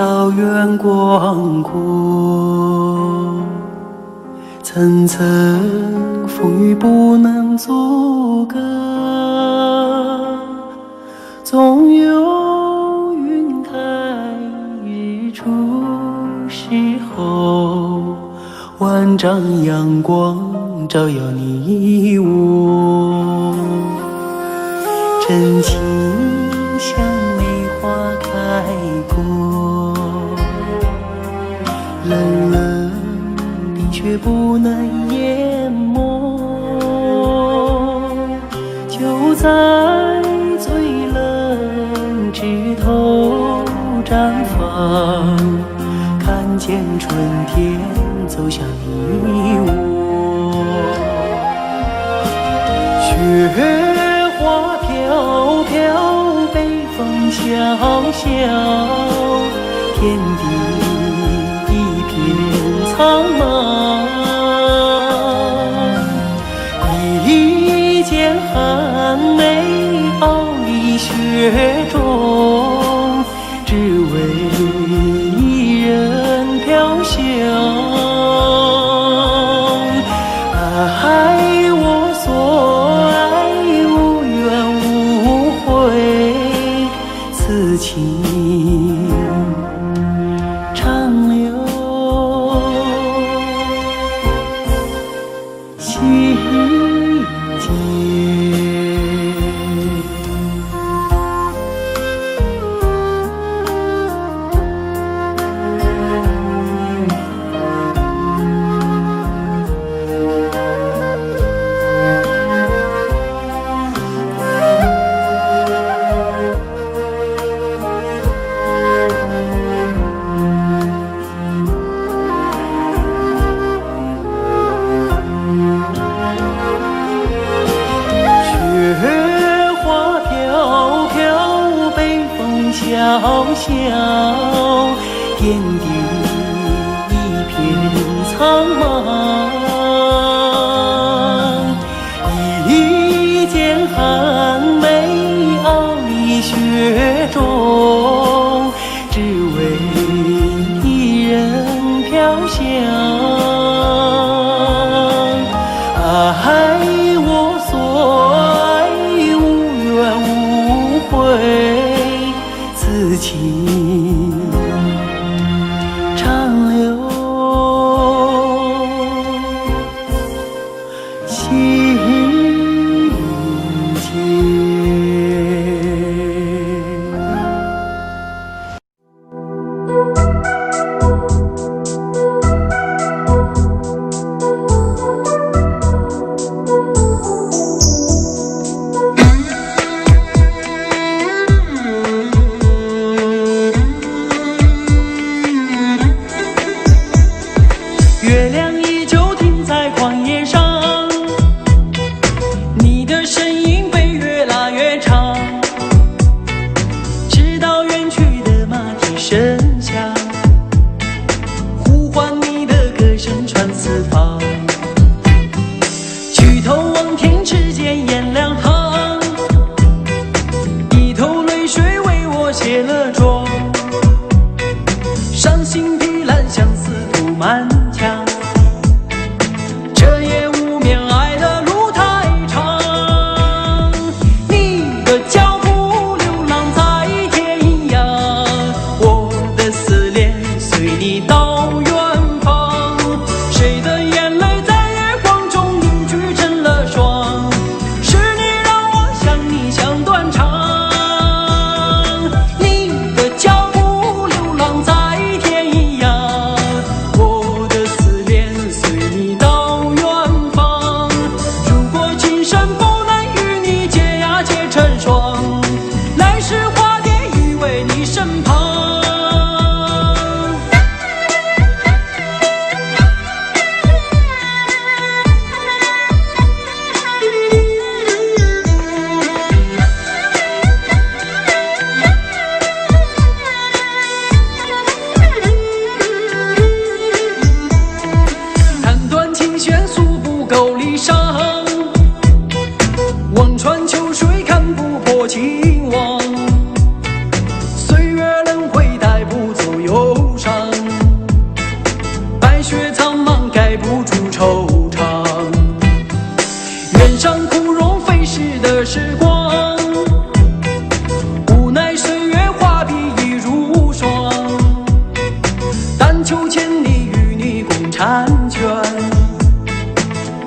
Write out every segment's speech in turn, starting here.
草原广阔，层层风雨不能阻隔，总有云开日出时候，万丈阳光照耀你我。真情像梅花开过，冷冷冰雪不能淹没，就在最冷枝头绽放，看见春天走向你我。雪花飘飘，北风萧萧，天地一片苍茫。一剪寒梅傲立雪中，只为一人飘香。爱我所爱，无怨无悔，此情长留心间。萧萧，天地一片苍茫。一剪寒梅傲立雪中，只为一人飘香。爱我所爱，无怨无悔，此情长留心间。月亮依旧停在旷野上，你的身影被越拉越长，直到远去的马蹄声响，呼唤你的歌声传四方。举头望天，只见颜良行，一头泪水为我卸了妆，伤心的蓝相思涂满墙。这夜无眠，爱的路太长，你的脚步流浪在天涯，我的思念随你到远方。谁的眼泪在月光中凝聚成了霜？是你让我想你想断肠。你的脚步流浪在天涯，我的求千里与你共婵娟，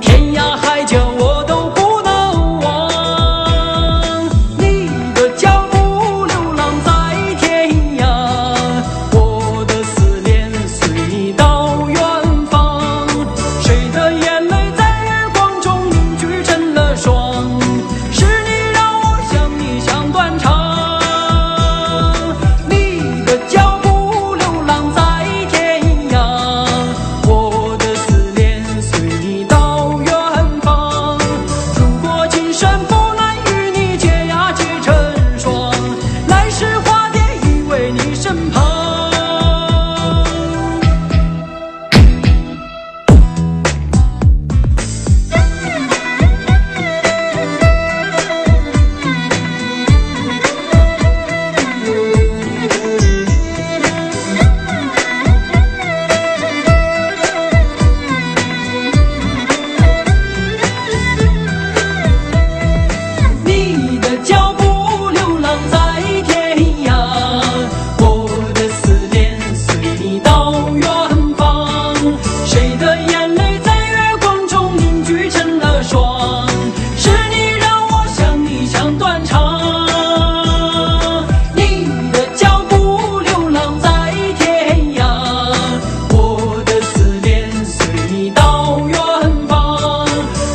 天涯海角我都不能忘。你的脚步流浪在天涯，我的思念随你到远方。谁的眼泪在月光中凝聚成了霜？是你让我想你想断肠。你的脚步流浪在天涯，我的思念随你到远方。如果今生不能与你结呀结成双，来世化蝶依偎你身旁。你的脚步流浪在天涯，我的思念随你到远方。谁的眼泪在月光中凝聚成了霜？是你让我想你想断肠。你的脚步流浪在天涯，我的思念随你到远方。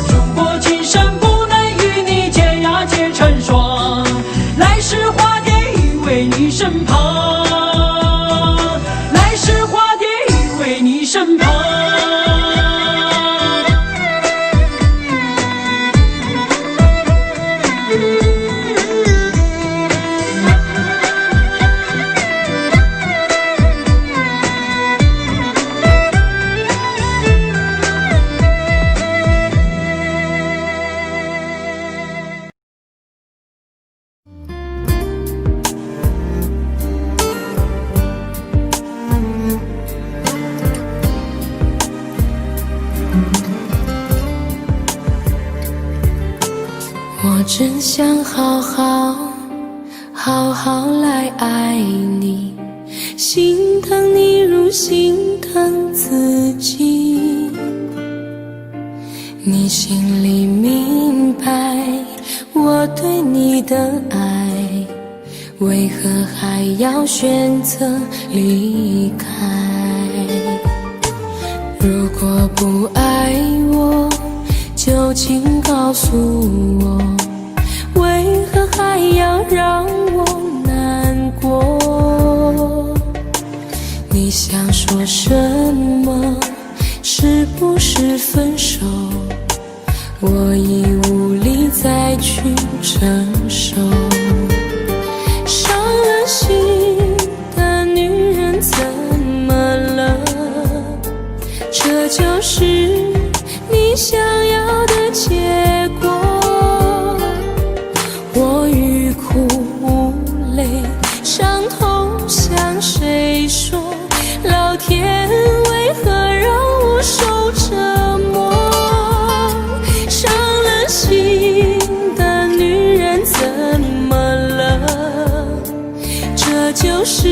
如果今生不能与你结呀结成双，来世化蝶依偎你身旁。来世化蝶依偎你身旁。我真想好好来爱你，心疼你如心疼自己。你心里明白我对你的爱，为何还要选择离开？如果不爱我，就请告诉我，为何还要让我难过？你想说什么？是不是分手？我已无力再去承受。伤了心的女人怎么了？这就是你想要的结果。我欲哭无泪，伤痛向谁说？老天为何让我受折磨？伤了心的女人怎么了？这就是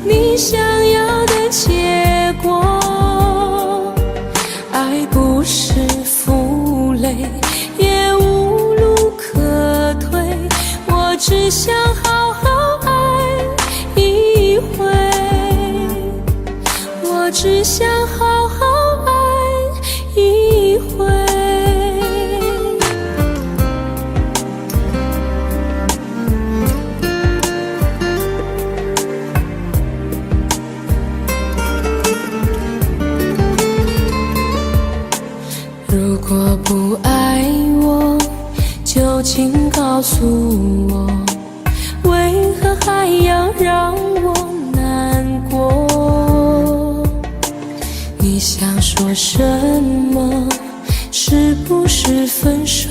你想要的结果。爱不是负累，也无路可退，我只想好好爱一回，我只想好好爱一回。如果不爱我，就请告诉我，为何还要让我难过？你想说什么？是不是分手？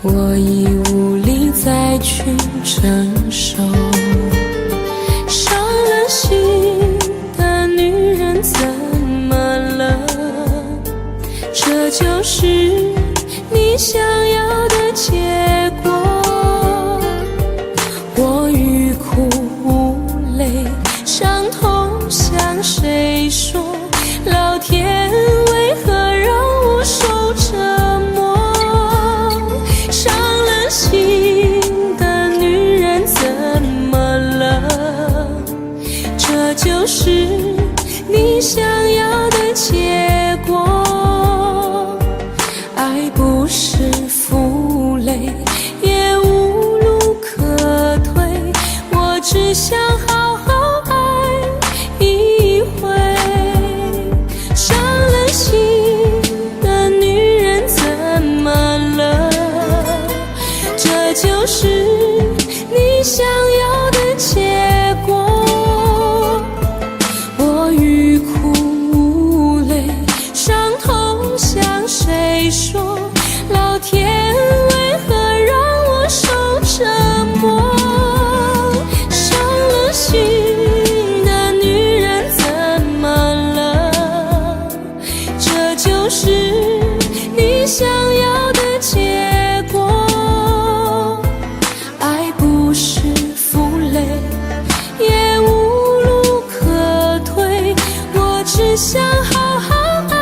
我已无力再去承受。伤了心的女人怎么了？这就是你想要的结果。我欲哭无泪，伤痛向谁就是你想要的结果。爱不是负累，也无路可退，我只想好好爱一回。伤了心的女人怎么了？这就是你想要的结果。我欲哭无泪，伤痛向谁说？老天为何让我受折磨？伤了心的女人怎么了？这就是你想要的结果。爱不是负累，也无路可退，我只想好好爱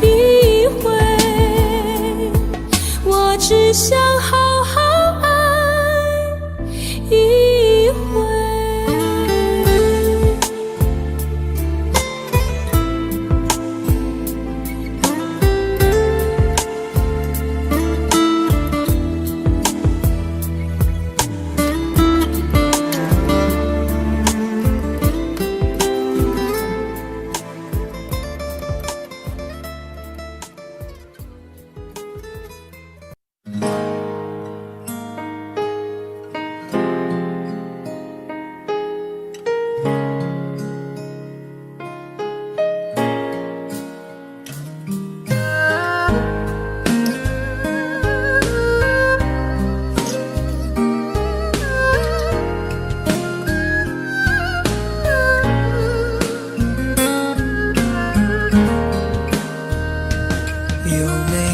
一回，我只想好好爱一回。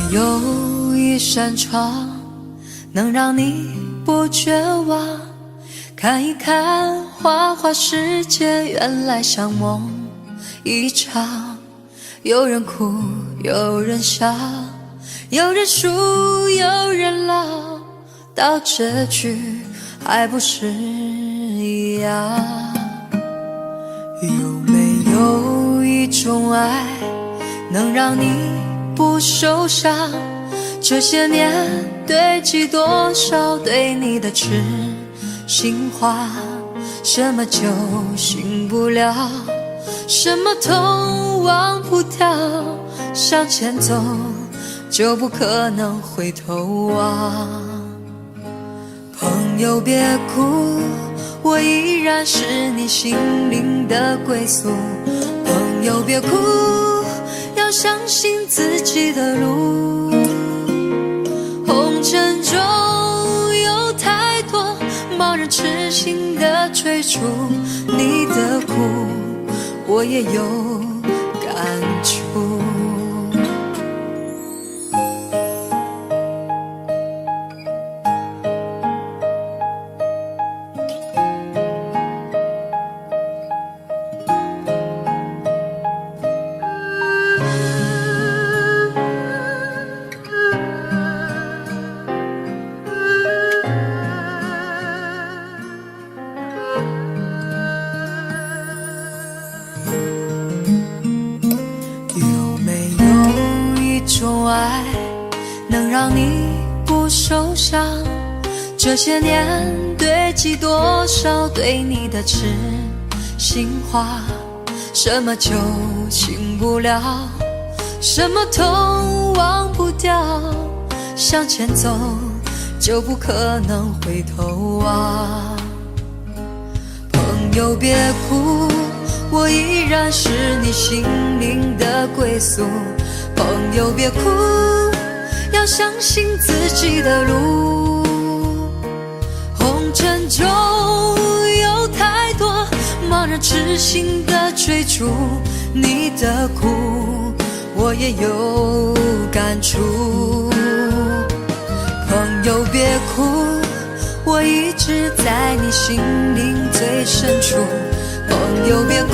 有一扇窗，能让你不绝望，看一看花花世界，原来像梦一场。有人哭，有人笑，有人输，有人老，到结局还不是一样。有没有一种爱，能让你不受伤？这些年堆积多少对你的痴心话？什么酒醒不了，什么痛忘不掉，向前走就不可能回头望。朋友别哭，我依然是你心灵的归宿。朋友别哭，要相信自己的路。红尘中有太多盲人痴心的追逐，你的苦我也有感触。爱能让你不受伤，这些年堆积多少对你的痴心话？什么酒醒不了，什么痛忘不掉，向前走就不可能回头望。朋友别哭，我依然是你心灵的归宿。朋友别哭，要相信自己的路。红尘中有太多盲人痴心的追逐，你的苦我也有感触。朋友别哭，我一直在你心灵最深处。朋友别哭，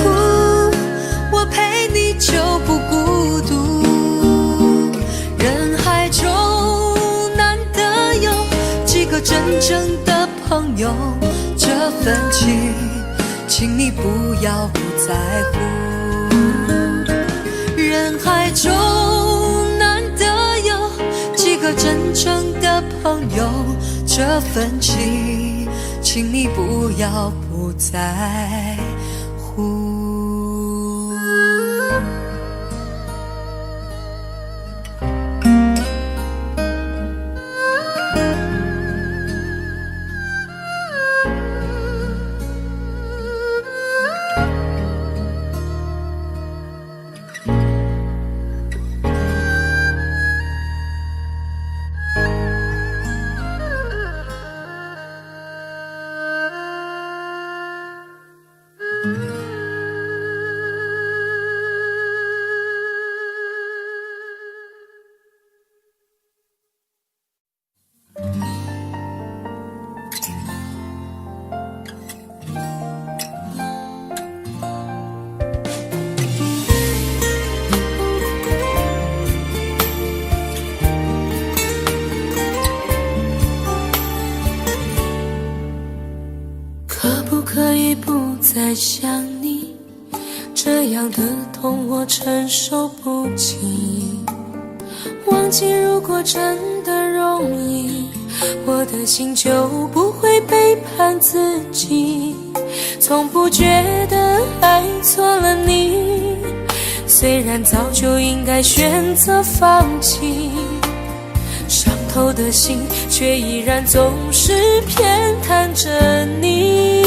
我陪你就不孤独。人海中难得有几个真正的朋友，这份情请你不要不在乎。人海中难得有几个真正的朋友，这份情，请你不要不在乎。可以不再想你，这样的痛我承受不起。忘记如果真的容易，我的心就不会背叛自己。从不觉得爱错了你，虽然早就应该选择放弃，伤透的心却依然总是偏袒着你。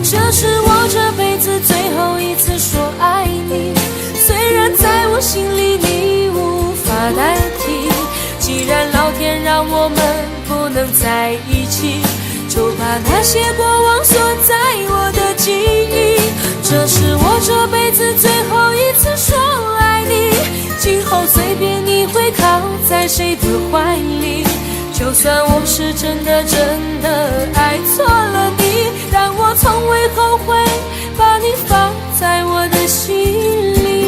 这是我这辈子最后一次说爱你，虽然在我心里你无法代替。既然老天让我们不能在一起，就把那些过往锁在我的记忆。这是我这辈子最后一次说爱你，今后随便你会靠在谁的怀里。就算我是真的爱错了你，但我从未后悔把你放在我的心里。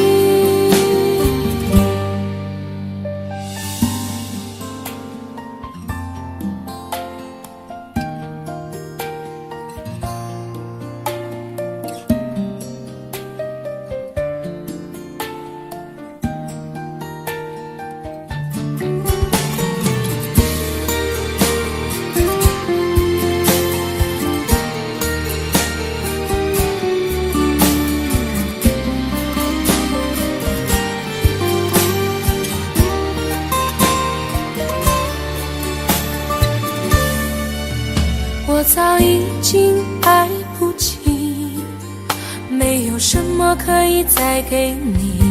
我早已经爱不起，没有什么可以再给你。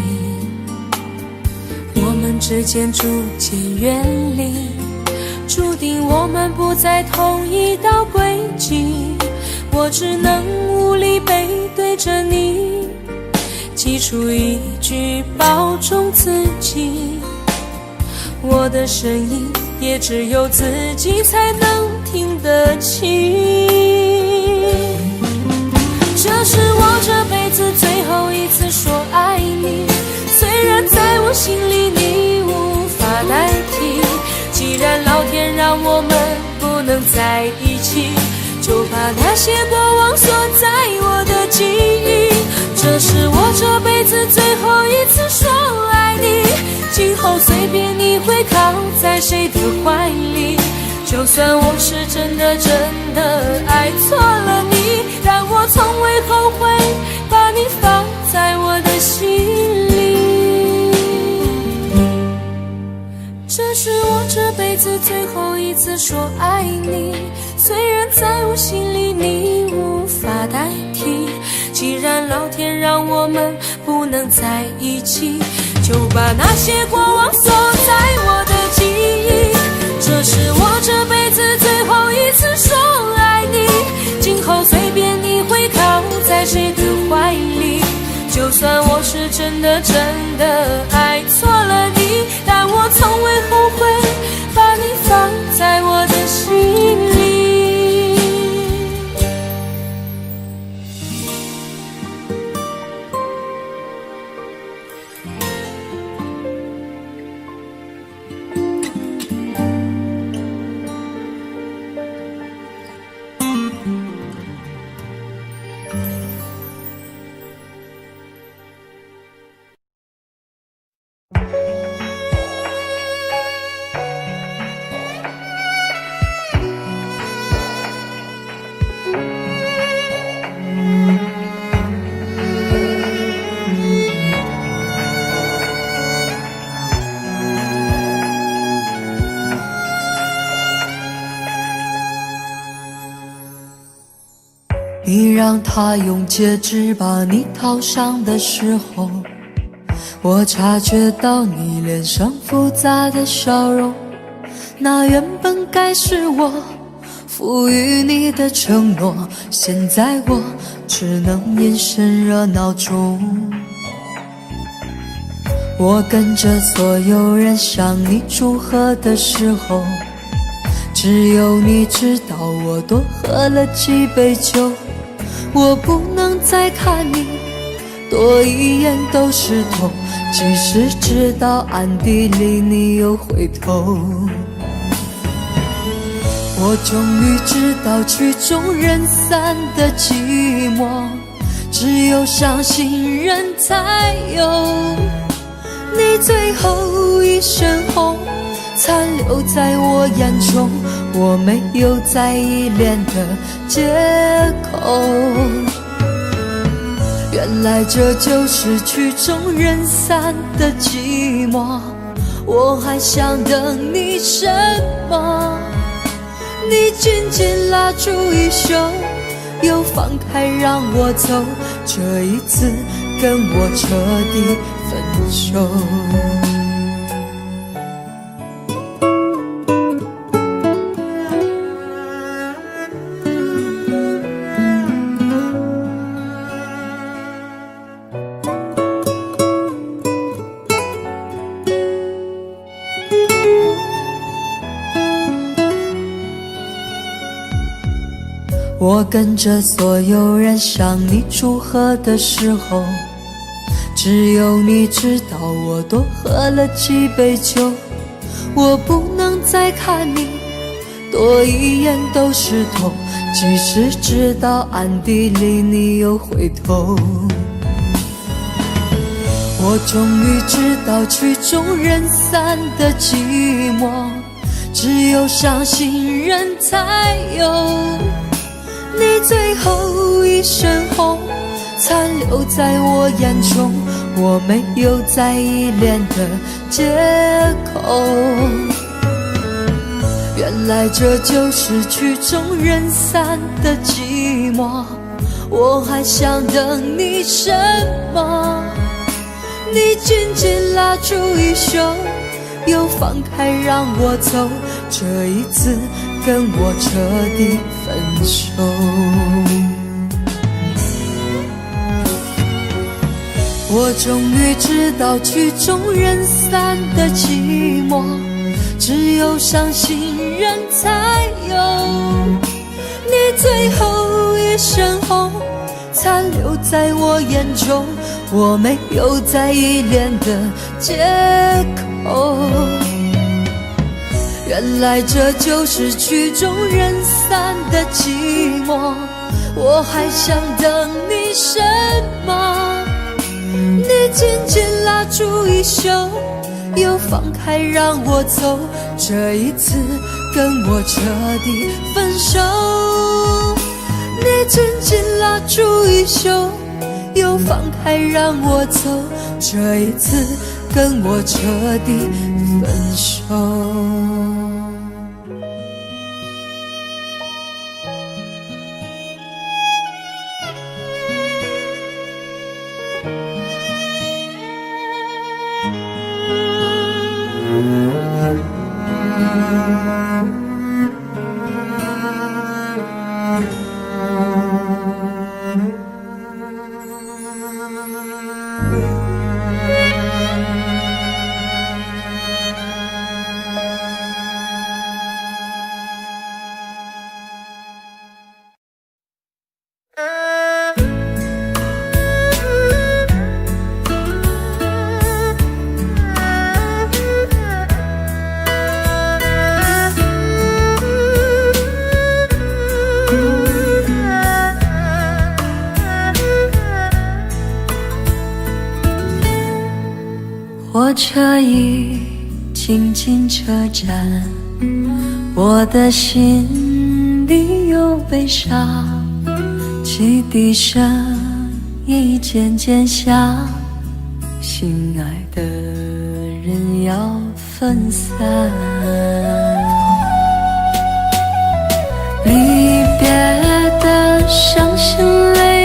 我们之间逐渐远离，注定我们不在同一道轨迹。我只能无力背对着你，挤出一句保重自己。我的声音也只有自己才能听得清。这是我这辈子最后一次说爱你，虽然在我心里你无法代替。既然老天让我们不能在一起，就把那些过往锁在我的记忆。这是我这辈子最后一次说爱你，今后随便你会靠在谁的怀里。就算我是真的爱错了你，但我从未后悔把你放在我的心里。这是我这辈子最后一次说爱你，虽然在我心里你无法代替。既然老天让我们不能在一起，就把那些过往锁在我的记忆。这是我这辈子最后一次说爱你，今后随便你会靠在谁的怀里。就算我是真的爱错了你，但我从未后悔把你放在我的心里。当他用戒指把你套上的时候，我察觉到你脸上复杂的笑容，那原本该是我赋予你的承诺，现在我只能隐身热闹中。我跟着所有人向你祝贺的时候，只有你知道我多喝了几杯酒。我不能再看你多一眼都是痛，即使知道暗地里你又回头。我终于知道曲终人散的寂寞，只有伤心人才有。你最后一身红残留在我眼中，我没有再依恋的借口。原来这就是曲终人散的寂寞，我还想等你什么？你紧紧拉住衣袖，又放开让我走，这一次跟我彻底分手。我跟着所有人向你祝贺的时候，只有你知道我多喝了几杯酒。我不能再看你多一眼都是痛，即使知道暗地里你又回头。我终于知道曲终人散的寂寞，只有伤心人才有。你最后一身红残留在我眼中，我没有再依恋的借口。原来这就是曲终人散的寂寞，我还想等你什么？你紧紧拉住衣袖，又放开让我走，这一次跟我彻底分手。我终于知道曲终人散的寂寞，只有伤心人才有。你最后一身红残留在我眼中，我没有再依恋的借口。原来这就是曲终人散的寂寞，我还想等你什么？你紧紧拉住衣袖，又放开让我走，这一次跟我彻底分手。你紧紧拉住衣袖，又放开让我走，这一次跟我彻底分手。火车已经进车站，我的心里有悲伤，汽笛声已渐渐响，心爱的人要分散。离别的伤心泪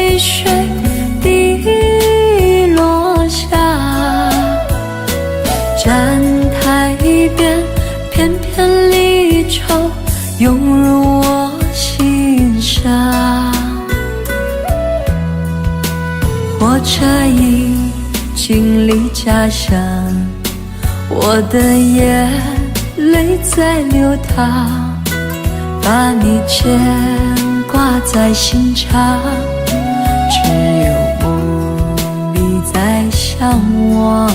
火车已经离家乡，我的眼泪在流淌，把你牵挂在心上，只有梦里在向往。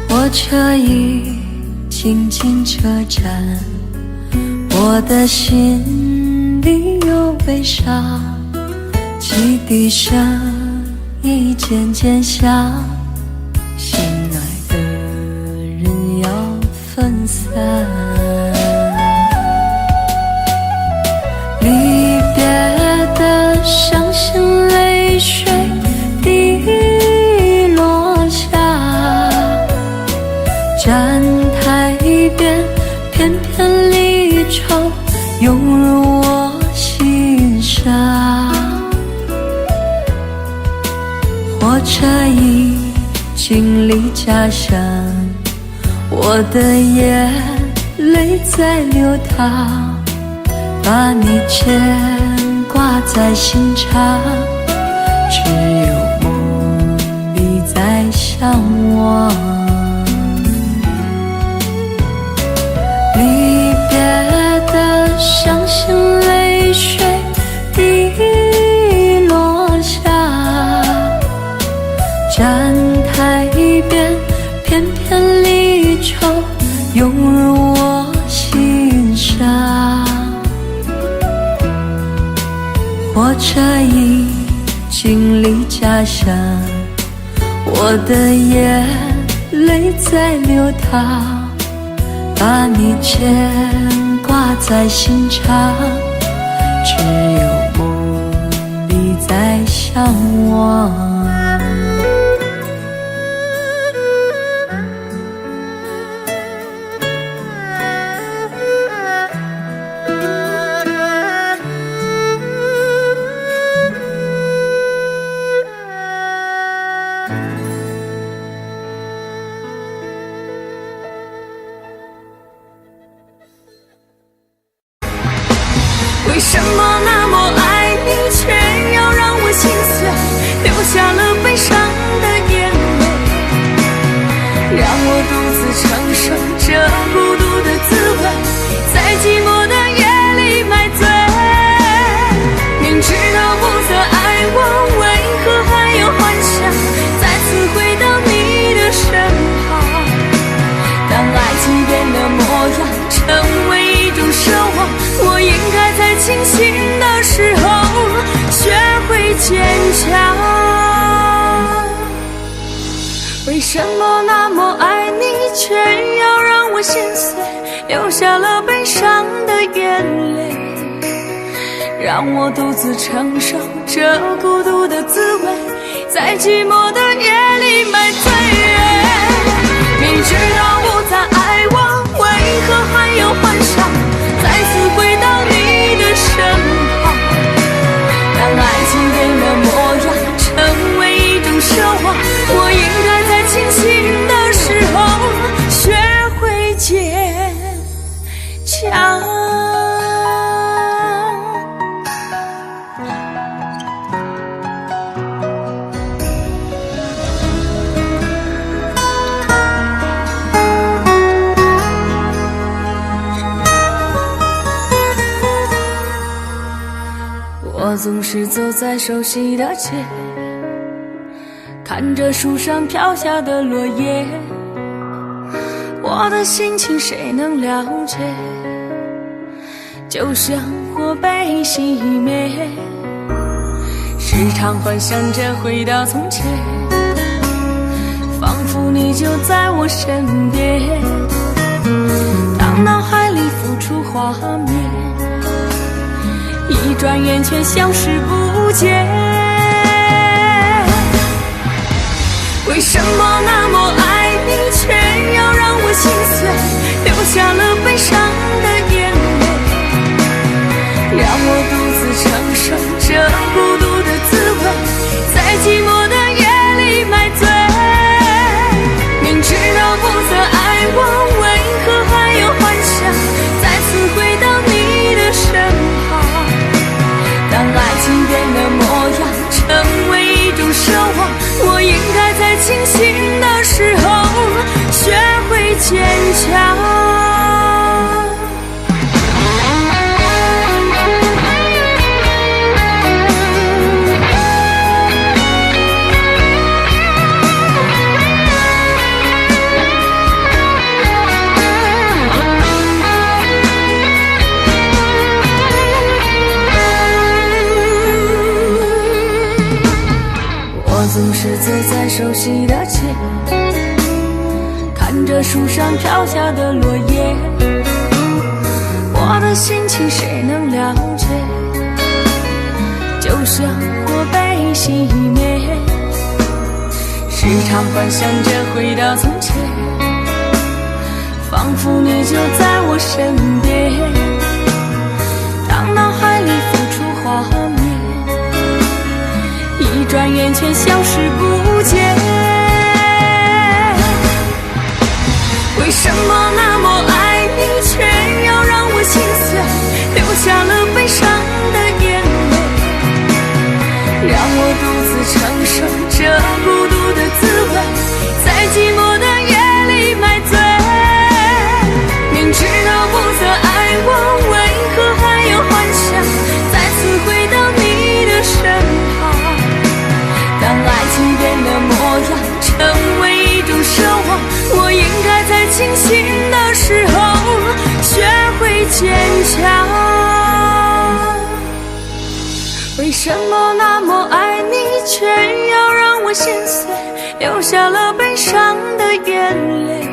火车已经进车站，我的心里有悲伤，汽笛声已渐渐响，心爱的人要分散。离别的伤心泪水滴落下，站台边片片离愁涌入我心上。火车已经离家乡，我的眼泪在流淌，把你牵挂在心上，只有梦里在向往。离别的伤心泪水滴落下，站台边片片离愁涌入我心上。火车已经离家乡，我的眼泪在流淌，把你牵挂在心上，只有梦里在向往。为什么那么爱你，却要让我心碎，流下了悲伤的眼泪，让我独自承受这孤独的滋味，在寂寞的夜里买醉。明知道不再爱我，为何还有幻想再次回到你的身旁？当爱情变了模样，成为一种奢望，我应该在清醒的时候学会坚强。为什么那么爱你，却要让我心碎，流下了悲伤的眼泪，让我独自承受这孤独的滋味，在寂寞的夜里买醉。明知道不再爱我，为何还有幻想再次回到你的身旁？当爱情变了模样，成为一种奢望，我应该在清醒的时候学会坚强。我总是走在熟悉的街，看着树上飘下的落叶，我的心情谁能了解？就像火被熄灭，时常幻想着回到从前，仿佛你就在我身边，当脑海里浮出画面，一转眼却消失不见。为什么那么爱你，却要让我心碎，流下了悲伤的眼泪，强。我总是走在熟悉的街，看着树上飘下的落叶，我的心情谁能了解？就像火被熄灭，时常幻想着回到从前，仿佛你就在我身边，当脑海里浮出画面，一转眼却消失不见。为什么那么爱你，却要让我心碎，流下了悲伤的眼泪，让我独自承受这孤独的滋味，在寂寞的夜里买醉。明知道不再爱我，为何还有幻想再次回到你的身旁？当爱情变了模样，成为一种奢望，我应该在清醒的时候学会坚强。为什么那么爱你，却要让我心碎，流下了悲伤的眼泪，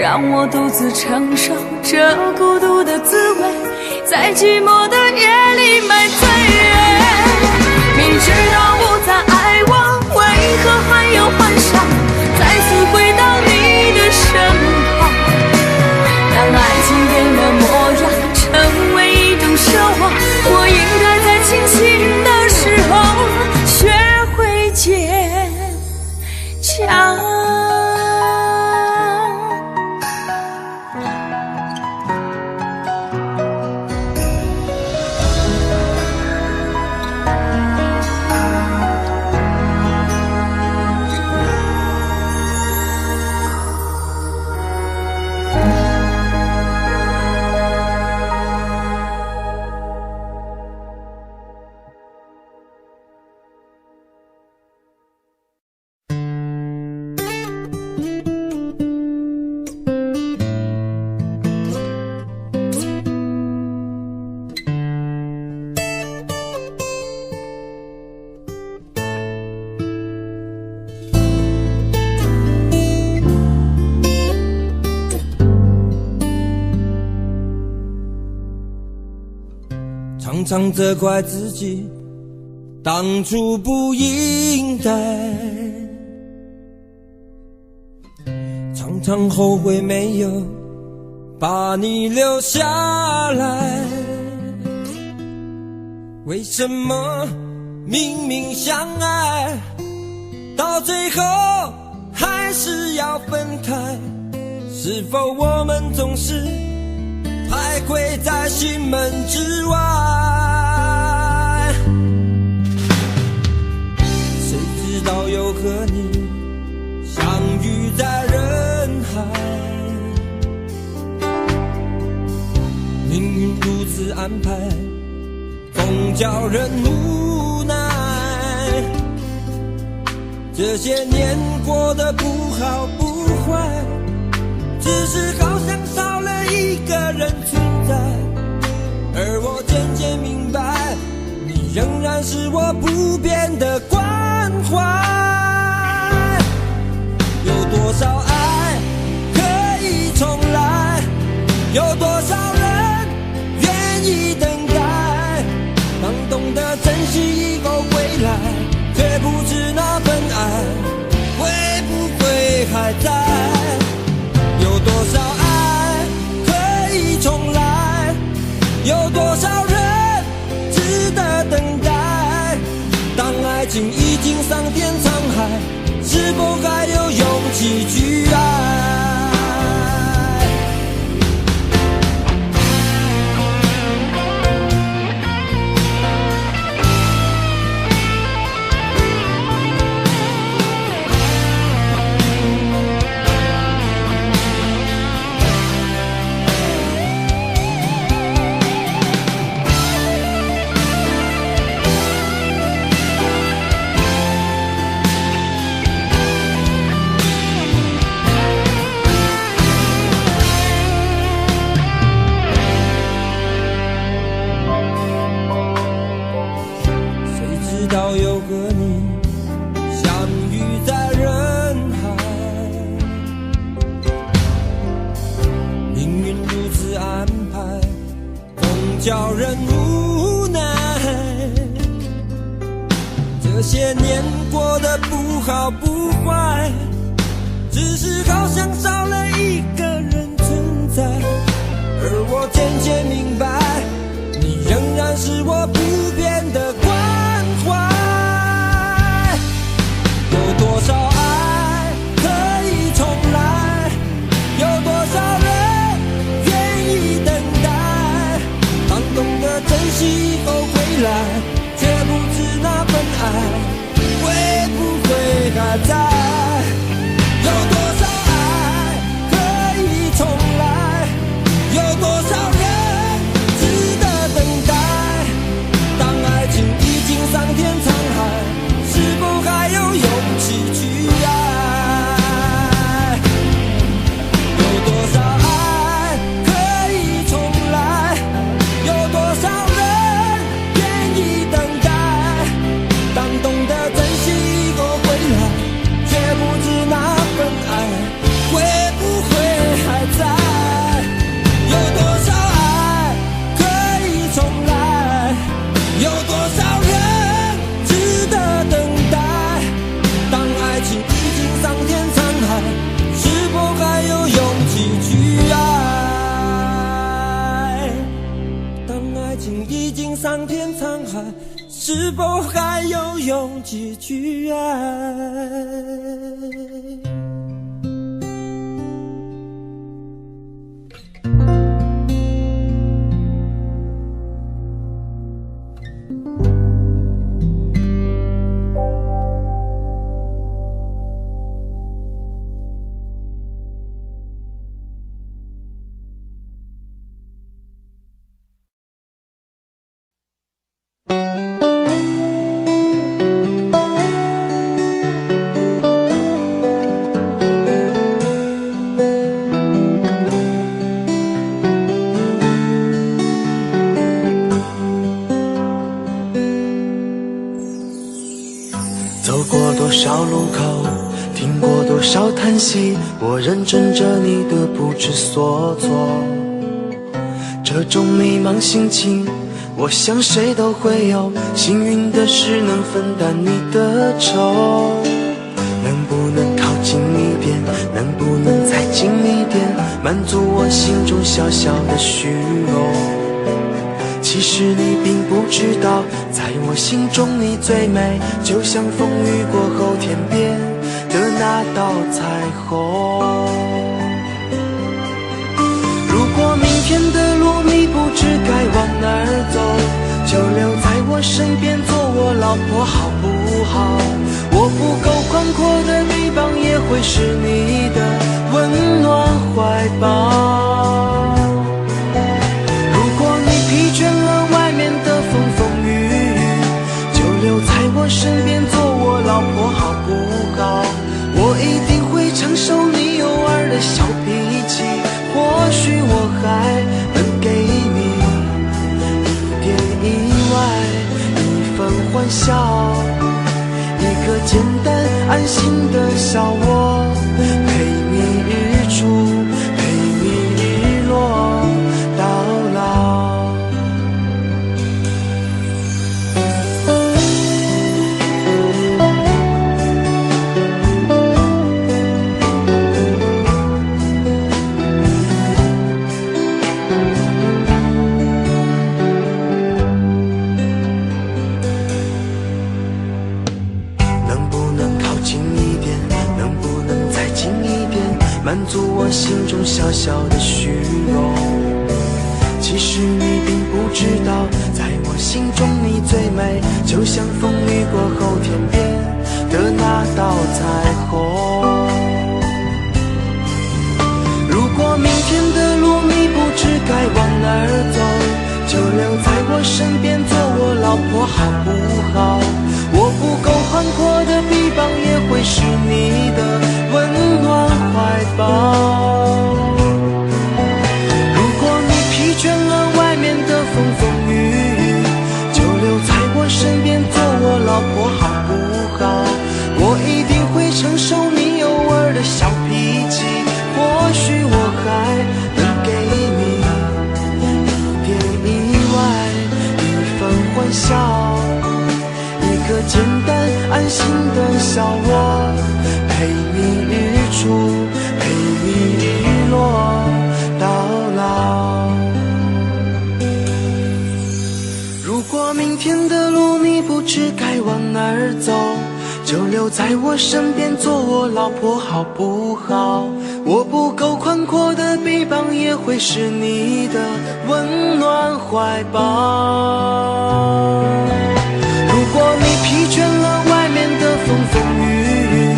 让我独自承受这孤独的滋味，在寂寞的夜里买醉。明知道不再爱我，为何还有幻想再次回到你的身旁？当爱情变了模样，成为一种奢望，我应该在清醒的时候学会坚强。常常责怪自己当初不应该，常常后悔没有把你留下来。为什么明明相爱，到最后还是要分开？是否我们总是徘徊在心门之外？谁知道又和你相遇在人海，命运如此安排，总叫人无奈。这些年过得不好不坏，只是好像少了一个人存在，而我渐渐明白，你仍然是我不变的关怀。有多少爱可以重来，有多少人愿意等待，当懂得珍惜以后归来，却不知那份爱会不会还在。有多少爱可以重来，有多少人值得等待，当爱情已经桑田沧海，是否还有勇气去爱？叫人无奈。这些年过得不好不坏，只是好像少了一个人存在。而我渐渐明白，你仍然是我不变的关怀。有多少爱可以重来，有多少人愿意等待。当懂得珍惜以后回来，却不知那份爱会不会还在。有多少爱可以重来，有多少人值得等待。当爱情已经桑田沧海，是否还有勇气去爱？有多少爱可以重来，有多少人愿意等待。当懂得珍惜以后回来，却不知那份爱会不会还在。有多少爱可以重来，有多少人值得等待。当爱情已经桑田沧海，是否还有勇气去爱？当爱情已经桑田沧海，是否还有勇气去爱？走过多少路口，听过多少叹息，我认真着你的不知所措。这种迷茫心情，我想谁都会有。幸运的是能分担你的愁，能不能靠近一点，能不能再近一点，满足我心中小小的虚荣。其实你并不知道，在我心中你最美，就像风雨过后天边的那道彩虹。如果明天的路你不知该往哪儿走，就留在我身边做我老婆好不好？我不够宽阔的臂膀也会是你的温暖怀抱。疲倦了外面的风风雨雨，就留在我身边做我老婆好不好？我一定会承受你偶尔的小脾气，或许我还能给你一点意外，一份欢笑，一个简单安心的小窝，陪你日出，陪你日落到老。满足我心中小小的虚荣。其实你并不知道，在我心中你最美，就像风雨过后天边的那道彩虹。如果明天的路你不知该往哪儿走，就留在我身边做我老婆好不好？我不够宽阔的臂膀也会是你的温暖怀抱。如果你疲倦了外面的风风雨雨，就留在我身边做我老婆好不好？我一定会承受你偶尔的小脾气，或许我还能给你一点意外，笑，一个简单安心的小窝，陪你日出，陪你日落到老。如果明天的路你不知该往哪儿走，就留在我身边做我老婆好不好？我不够宽阔的臂膀也会是你的温暖怀抱。如果你疲倦了外面的风风雨雨，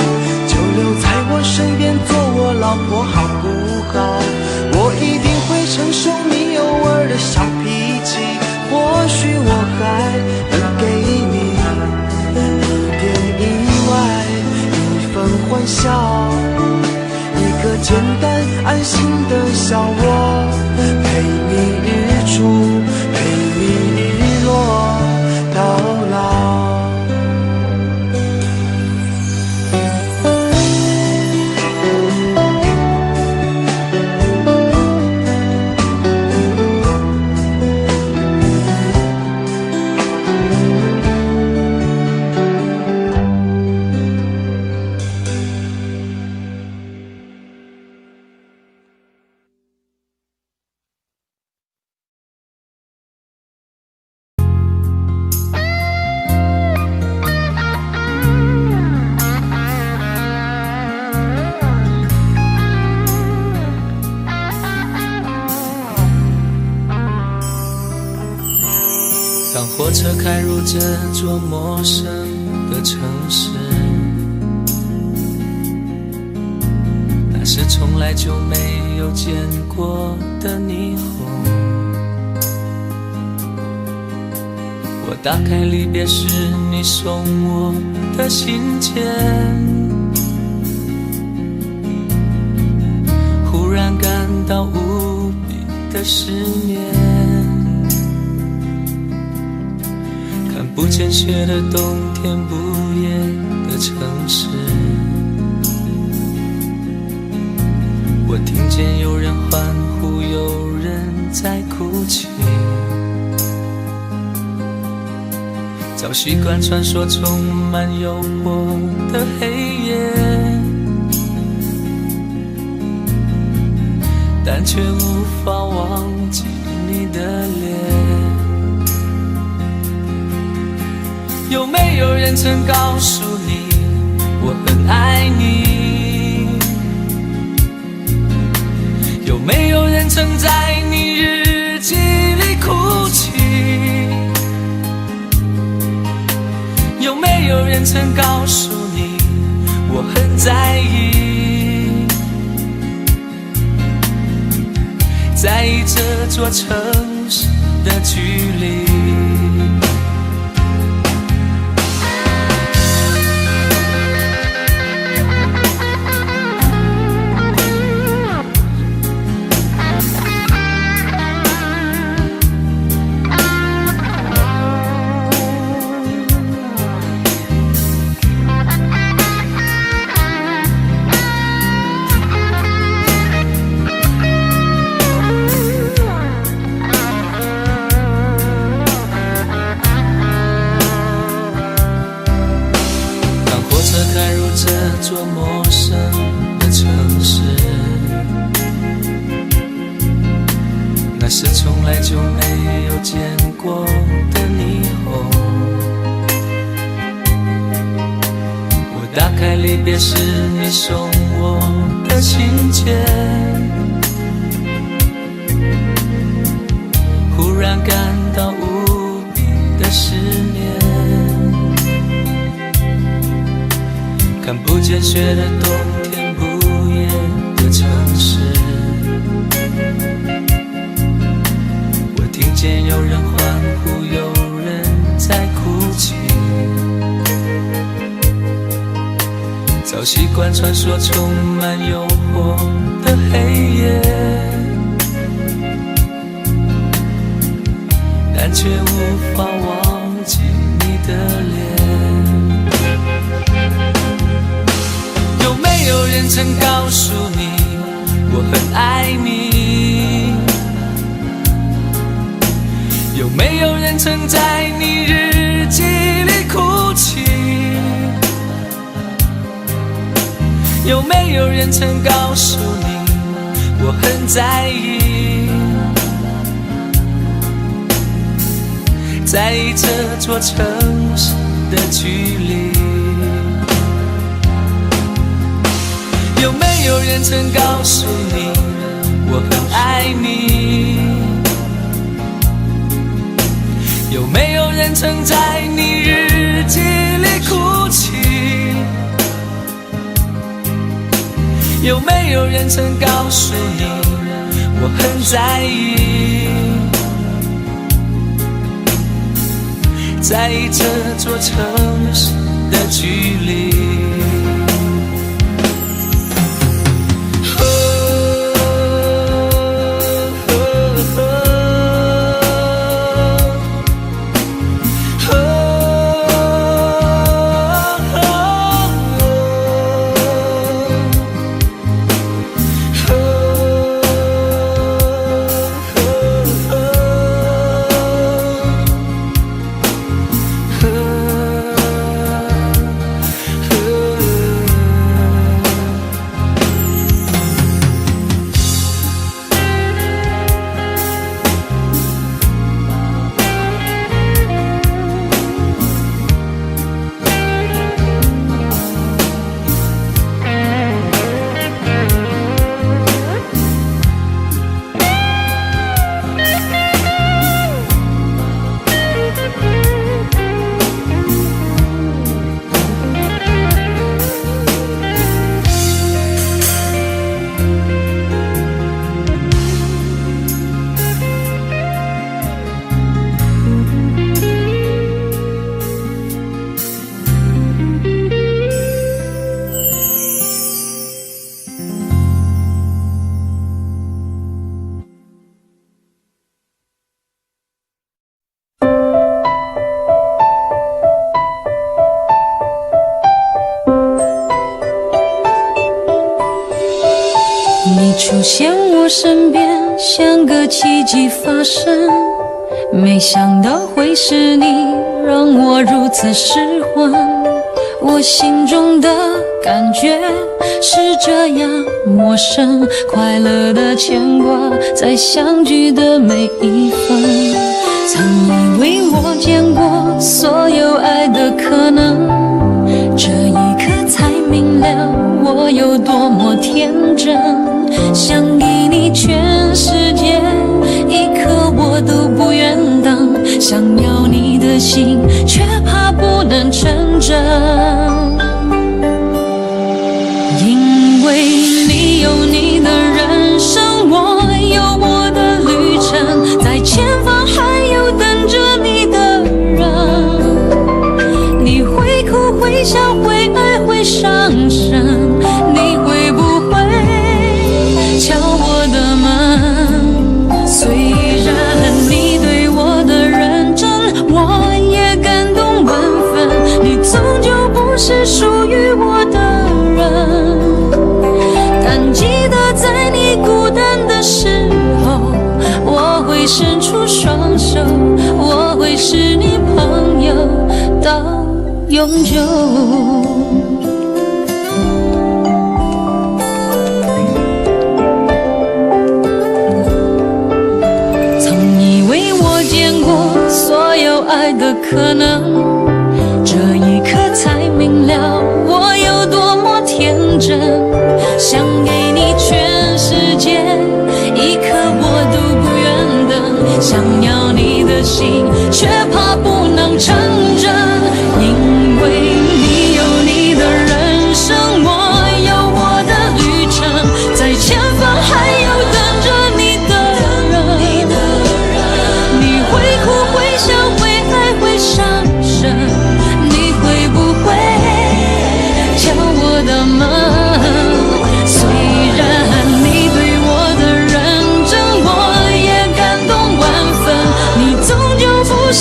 就留在我身边做我老婆好不好？我一定会承受你偶尔的小脾气，或许我还能给你一点意外，一份欢笑，一个简单安心的小窝，陪你日出，陪你日落到老。当火车开入这座陌生的城市，那是从来就没有见过的霓虹。我打开离别时你送我的信件，忽然感到无比的失眠。看不见雪的冬天，不夜的城市，我听见有人欢呼，有人在哭泣。早习惯穿梭充满诱惑的黑夜，但却无法忘记你的脸。有没有人曾告诉你我很爱你？有没有人曾在你日记里哭泣？有没有人曾告诉你我很在意？在意这座城市的距离。开入这座陌生的城市，那是从来就没有见过的霓虹。我打开离别时你送我的信件，忽然感到无比的失眠。看不见雪的冬天，不夜的城市，我听见有人欢呼，有人在哭泣。早习惯穿梭充满诱惑的黑夜，但却无法忘记你的脸。有没有人曾告诉你我很爱你？有没有人曾在你日记里哭泣？有没有人曾告诉你我很在意？在意这座城市的距离。有没有人曾告诉你我很爱你？有没有人曾在你日记里哭泣？有没有人曾告诉你我很在意？在意这座城市的距离。你出现我身边，像个奇迹发生。没想到会是你，让我如此失魂。我心中的感觉是这样陌生，快乐的牵挂在相聚的每一分。曾以为我见过所有爱的可能，这一刻才明了我有多么天真。想给你全世界，一刻我都不愿等。想要你的心，却怕不能成真。因为你有你的人生，我有我的旅程，在前方还有等着你的人。你会哭会笑会爱会伤神，你会不会敲我的门？虽然你对我的认真，我也感动万分。你终究不是属于我的人，但记得在你孤单的时候，我会伸出双手，我会是你朋友到永久。爱的可能，这一刻才明了我有多么天真。想给你全世界，一刻我都不愿等。想要你的心，却怕不能成真。因为你有你的人生，我有我的旅程，在前方还有等着你的人。你会哭会笑会伤神，你会不会敲我的门？虽然你对我的认真，我也感动万分。你终究不是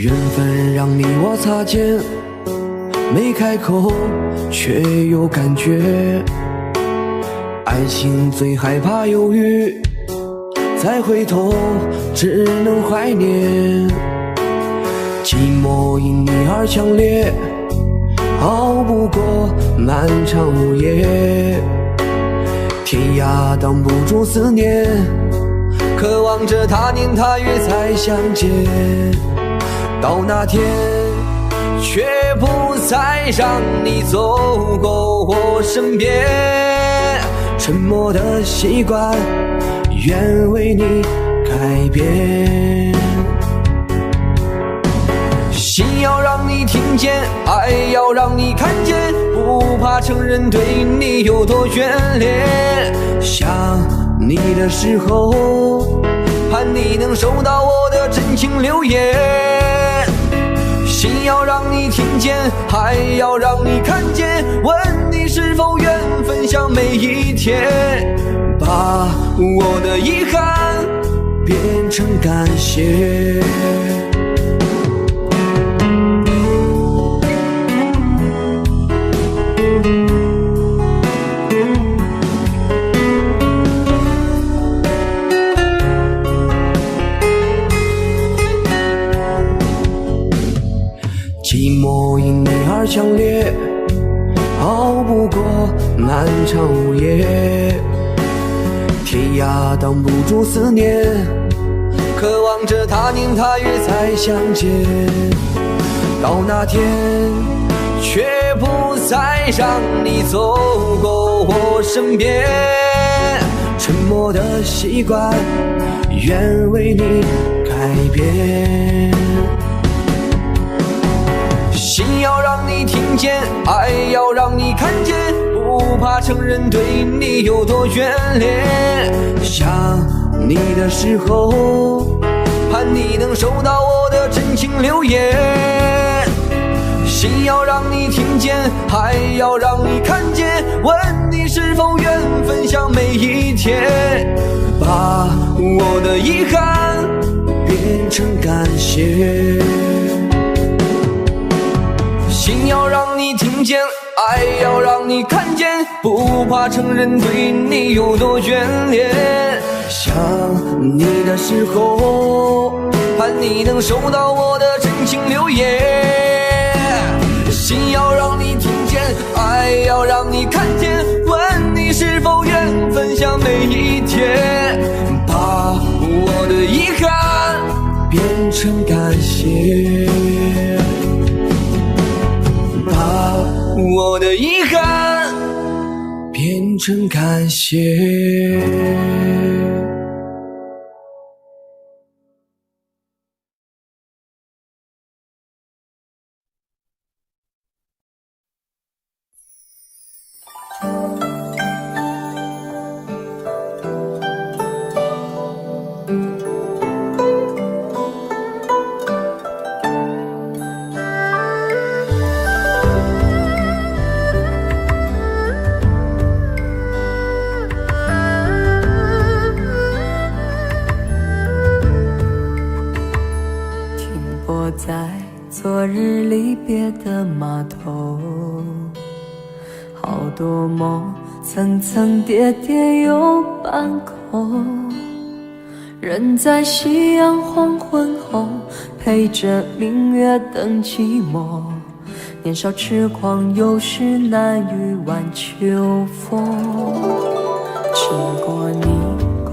缘分让你我擦肩，没开口却有感觉。爱情最害怕犹豫，再回头只能怀念。寂寞因你而强烈，熬不过漫长午夜。天涯挡不住思念，渴望着他年他月再相见。到那天却不再让你走过我身边，沉默的习惯愿为你改变。心要让你听见，爱要让你看见，不怕承认对你有多眷恋。想你的时候，盼你能收到我的真情留言。心要让你听见，爱要让你看见，问你是否愿分享每一天，把我的遗憾变成感谢。寂寞因你而强烈，熬不过漫长午夜。天涯挡不住思念，渴望着他年他月再相见。到那天却不再让你走过我身边，沉默的习惯愿为你改变。心要让你听见，爱要让你看见，不怕承认对你有多眷恋。想你的时候，盼你能收到我的真情留言。心要让你听见，爱要让你看见，问你是否愿分享每一天，把我的遗憾变成感谢。心要让你听见，爱要让你看见，不怕承认对你有多眷恋。想你的时候，盼你能收到我的真情留言。心要让你听见，爱要让你看见，问你是否愿分享每一天，把我的遗憾变成感谢。我的遗憾变成感谢。在昨日离别的码头，好多梦层层叠叠有半空，人在夕阳黄昏后，陪着明月等寂寞。年少痴狂，有时难御晚秋风。经过你，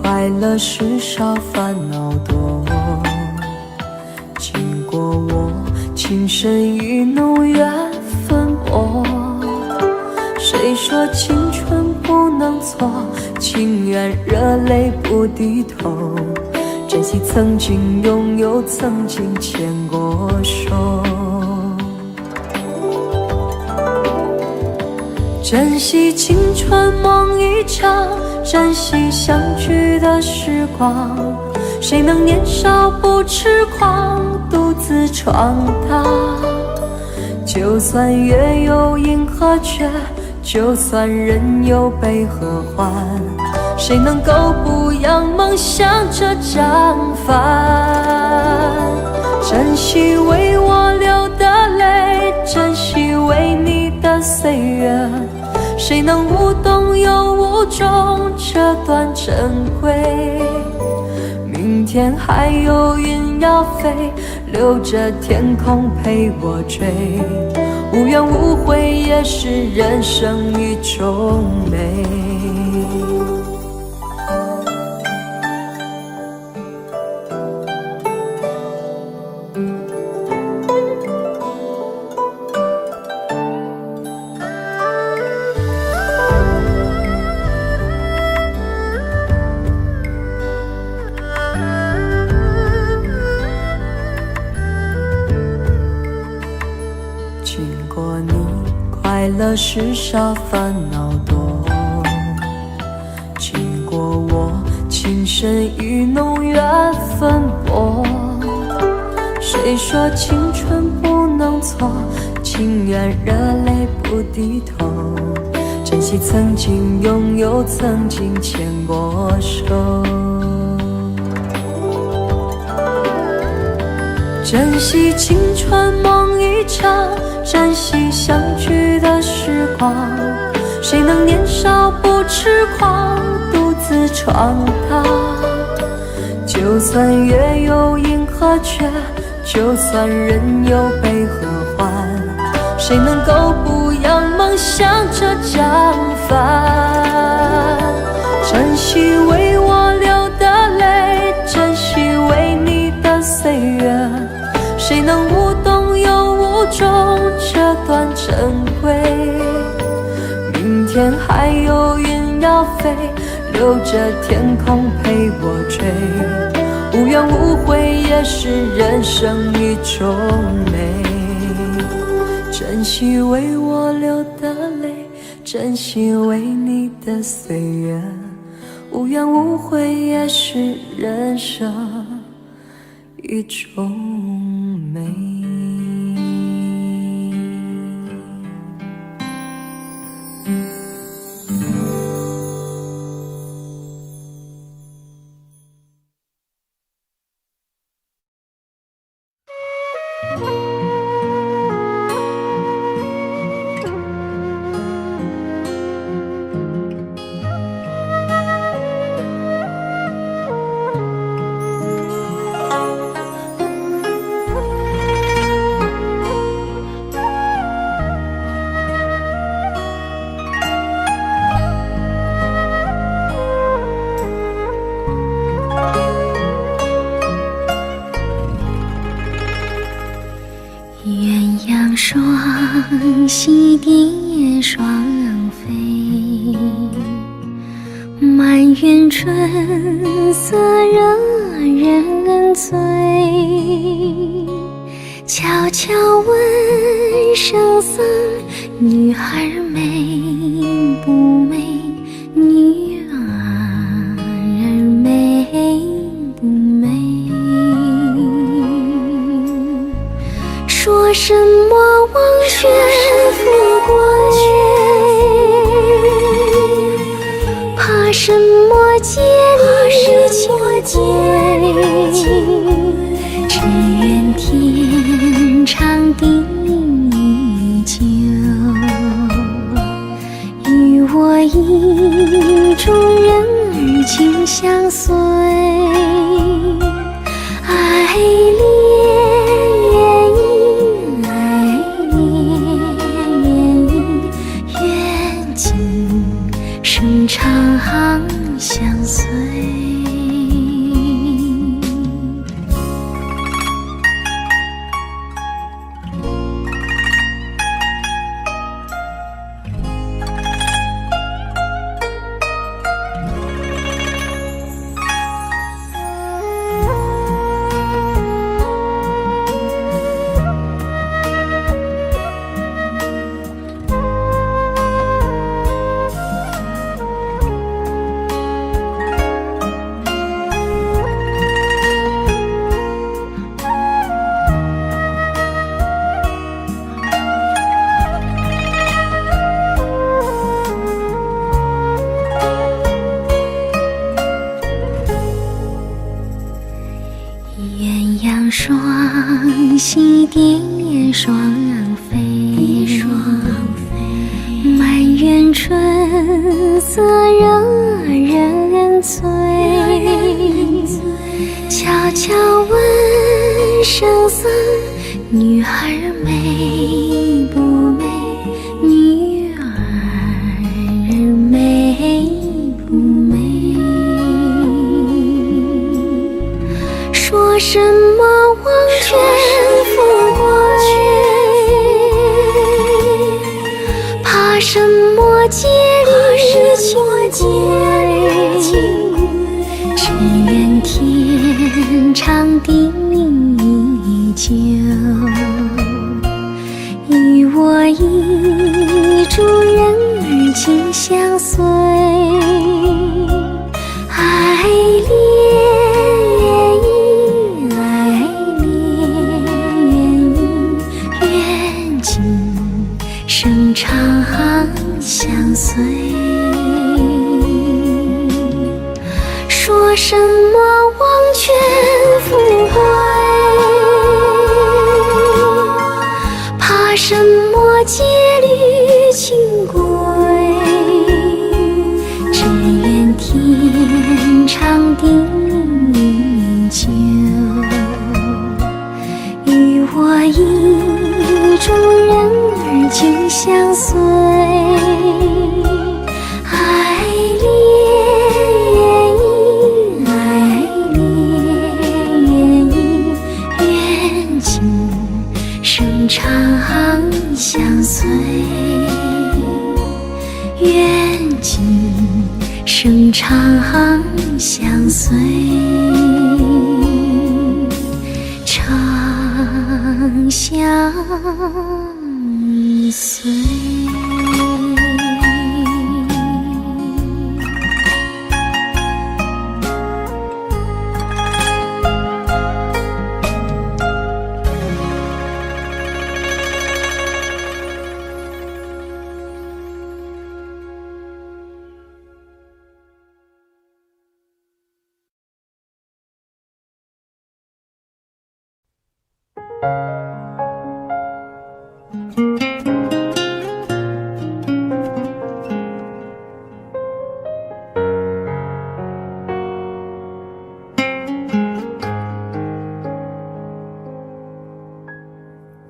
快乐时少，烦恼多。经过我，情深意浓，缘分薄。谁说青春不能错？情愿热泪不低头。珍惜曾经拥有，曾经牵过手。珍惜青春梦一场，珍惜相聚的时光。谁能年少不痴狂，独自闯荡？就算月有阴和缺，就算人有悲和欢，谁能够不扬梦想这张帆？珍惜为我流的泪，珍惜为你的岁月，谁能无动又无衷这段珍贵？明天还有云要飞，留着天空陪我追，无怨无悔也是人生一种美。经过你，快乐时少，烦恼多。经过我，情深意浓，缘分薄。谁说青春不能错？情愿热泪不低头。珍惜曾经拥有，曾经牵过手。珍惜青春梦一场，珍惜相聚的时光。谁能年少不痴狂，独自闯荡？就算月有阴和缺，就算人有悲和欢，谁能够不扬梦想着张帆？珍惜为我流的泪，珍惜为你的岁月，谁能无动又无衷这段珍贵？明天还有云要飞，留着天空陪我追，无怨无悔也是人生一种美。珍惜为我流的泪，珍惜为你的岁月，无怨无悔也是人生一种美。双栖蝶双飞，满园春色惹人醉。悄悄问圣僧，女孩美不美？女儿美不美？说什么望雪拂过月，怕什么见你情归？只愿天长地久，与我意中人儿情相随。爱恋愿尽声长相随。双喜蝶双飞，满园春色惹人醉。悄悄问圣僧，女儿美不美？女儿美不美？说什么王权富贵，怕什么戒律清规？只愿天长地久，与我意中人儿紧相随。爱恋生长相随。说什么王权富贵，怕什么戒律清规？只愿天长地久，与我意中人儿紧相随。爱恋愿今生长相随，愿今生长相随，长相随。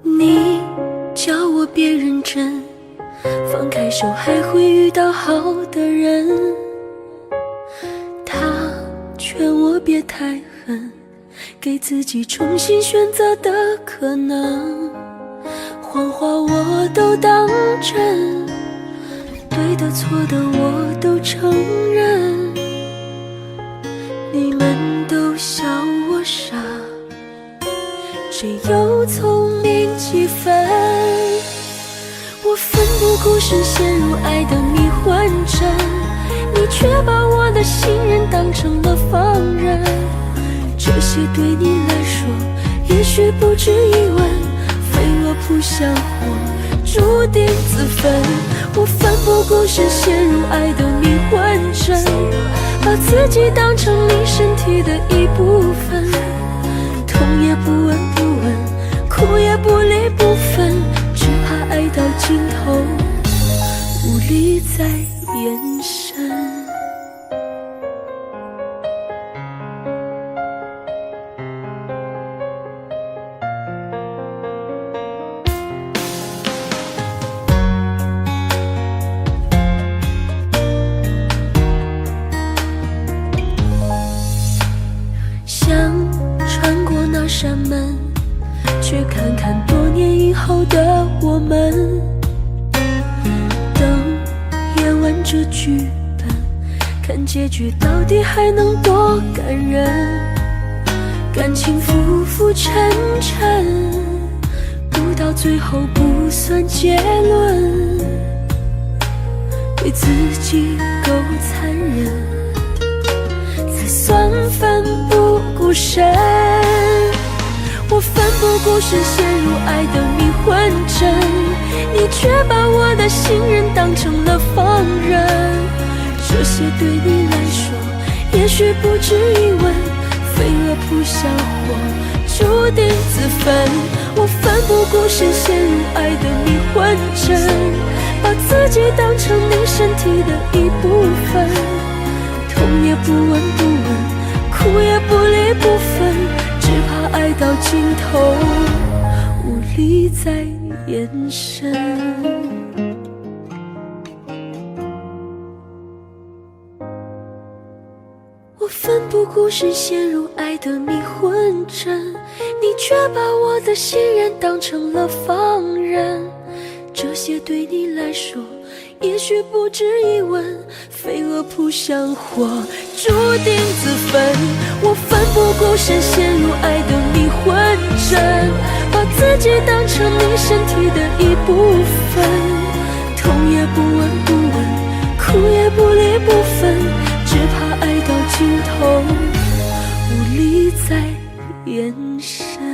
你叫我别认真，放开手还会遇到好的人。他劝我别太狠，给自己重新选择的可能。谎话我都当真，对的错的我都承认。你们都笑我傻，谁又聪明几分？我奋不顾身陷入爱的迷幻阵，你却把我的信任当成了放任。这些对你来说也许不值一问，飞蛾扑向火，注定自焚。我奋不顾身陷入爱的迷幻阵，把自己当成你身体的一部分，痛也不闻不问，哭也不离不分，只怕爱到尽头无力再延伸。扇门，去看看多年以后的我们。等演完这剧本，看结局到底还能多感人。感情浮浮沉沉，不到最后不算结论，对自己够残忍，才算奋不顾身。我奋不顾身陷入爱的迷幻阵，你却把我的信任当成了放任。这些对你来说也许不值一问，飞蛾扑向火，注定分。我奋不顾身陷入爱的迷魂阵，把自己当成你身体的一部分，痛也不闻不问，哭也不离不分，只怕爱到尽头无力再延伸。我奋不顾身陷入爱的迷魂阵，你却把我的信任当成了放任。这些对你来说也许不值一问，飞蛾扑向火，注定自焚。我奋不顾身陷入爱的迷魂阵，把自己当成你身体的一部分，痛也不闻不问，哭也不离不分，只怕爱到尽头无力再延伸。